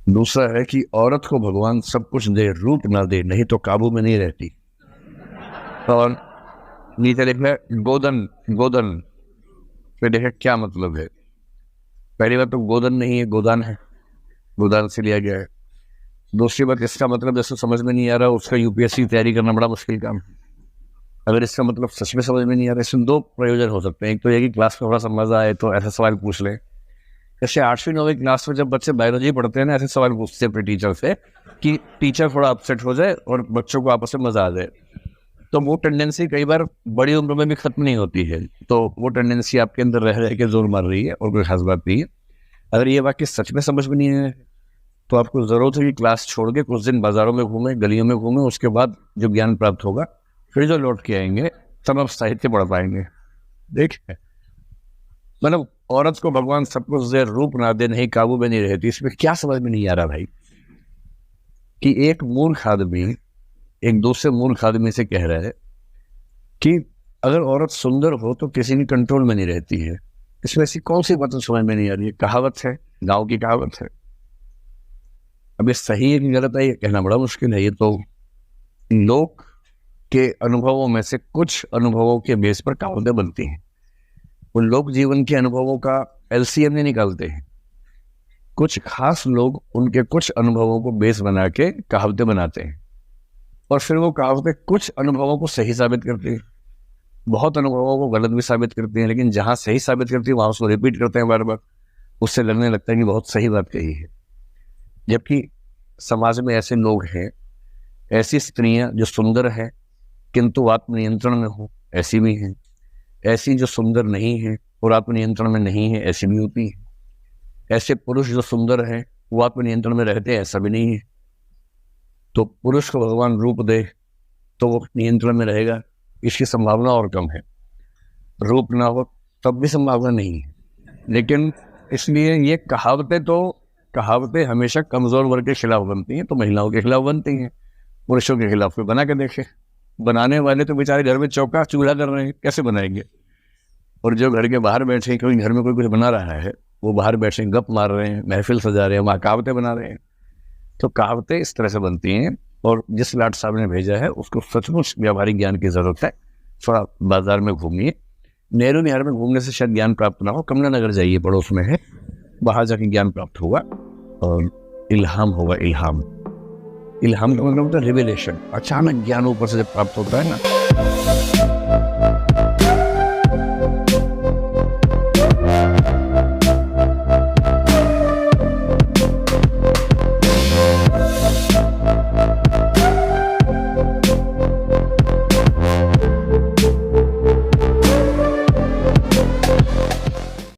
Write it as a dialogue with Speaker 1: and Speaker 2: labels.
Speaker 1: दूसरा है कि औरत को भगवान सब कुछ दे, रूप ना दे, नहीं तो काबू में नहीं रहती। और नीचे लिखना है गोदन, गोदन पे देखा क्या मतलब है। पहली बात तो गोदन नहीं है, गोदान है, गोदान से लिया गया है। दूसरी बात, इसका मतलब जैसे समझ में नहीं आ रहा उसका यूपीएससी की तैयारी करना बड़ा मुश्किल काम है। अगर इसका मतलब सच में समझ में नहीं आ रहा, इसमें दो प्रयोजन हो सकते हैं। एक तो ये कि क्लास में थोड़ा सा मजा आए तो ऐसा सवाल पूछ ले। जैसे 8वीं 9वीं क्लास में जब बच्चे बायोलॉजी पढ़ते हैं ना, ऐसे सवाल पूछते हैं अपने टीचर से कि टीचर थोड़ा अपसेट हो जाए और बच्चों को आपस में मजा आ जाए। तो वो टेंडेंसी कई बार बड़ी उम्र में भी खत्म नहीं होती है, तो वो टेंडेंसी आपके अंदर रह के जोर मार रही है और कोई खास बात नहीं है। अगर ये वाक्य सच में समझ में नहीं है तो आपको जरूरत है कि क्लास छोड़ के कुछ दिन बाजारों में घूमे, गलियों में घूमे, उसके बाद जो ज्ञान प्राप्त होगा फिर जो लौट के आएंगे तब आप साहित्य पढ़ पाएंगे। देखिए, मतलब औरत को भगवान सब कुछ दे, रूप ना दे, नहीं काबू में नहीं रहती, इसमें क्या समझ में नहीं आ रहा भाई कि एक मूर्ख आदमी एक दूसरे मूर्ख आदमी से कह रहा है कि अगर औरत सुंदर हो तो किसी की कंट्रोल में नहीं रहती है। इसमें ऐसी कौन सी बात समझ में नहीं आ रही है? कहावत है, गांव की कहावत है। अब ये सही है कि गलत है ये कहना बड़ा मुश्किल है। ये तो लोग के अनुभवों में से कुछ अनुभवों के बेस पर कहावतें बनती हैं। वो लोग जीवन के अनुभवों का एलसीएम नहीं निकालते हैं। कुछ खास लोग उनके कुछ अनुभवों को बेस बना के कहावतें बनाते हैं और फिर वो कहावतें कुछ अनुभवों को सही साबित करती हैं, बहुत अनुभवों को गलत भी साबित करती हैं, लेकिन जहां सही साबित करती है वहां उसको रिपीट करते हैं बार बार। उससे लगने लगता है कि बहुत सही बात कही है। जबकि समाज में ऐसे लोग हैं, ऐसी स्त्रियां जो सुंदर हैं किंतु आत्मनियंत्रण में हो, ऐसी भी हैं। ऐसी जो सुंदर नहीं है और आत्मनियंत्रण में नहीं है, ऐसी भी होती है। ऐसे पुरुष जो सुंदर हैं वो आत्मनियंत्रण में रहते हैं, ऐसा भी नहीं है। तो पुरुष को भगवान रूप दे तो वो नियंत्रण में रहेगा, इसकी संभावना और कम है। रूप ना हो तब भी संभावना नहीं है। लेकिन इसलिए ये कहावतें हमेशा कमजोर वर्ग के खिलाफ बनती हैं, तो महिलाओं के खिलाफ बनती हैं। पुरुषों के खिलाफ कोई बना के देखे। बनाने वाले तो बेचारे घर में चौका चूल्हा कर रहे हैं, कैसे बनाएंगे? और जो घर के बाहर बैठे हैं, कोई घर में कोई कुछ बना रहा है, वो बाहर बैठे गप मार रहे हैं, महफिल सजा रहे हैं, वहाँ कहावतें बना रहे हैं। तो कहावतें इस तरह से बनती हैं। और जिस लाट साहब ने भेजा है उसको सचमुच व्यावहारिक ज्ञान की जरूरत है। थोड़ा बाजार में घूमिए, नेहरू विहार में घूमने से शायद ज्ञान प्राप्त ना हो, कमला नगर जाइए, पड़ोस में है, वहां जाके ज्ञान प्राप्त होगा और इल्हाम होगा। इल्हाम, इल्हाम का मतलब होता है रिवेलेशन, अचानक ज्ञान ऊपर से जब प्राप्त होता है ना।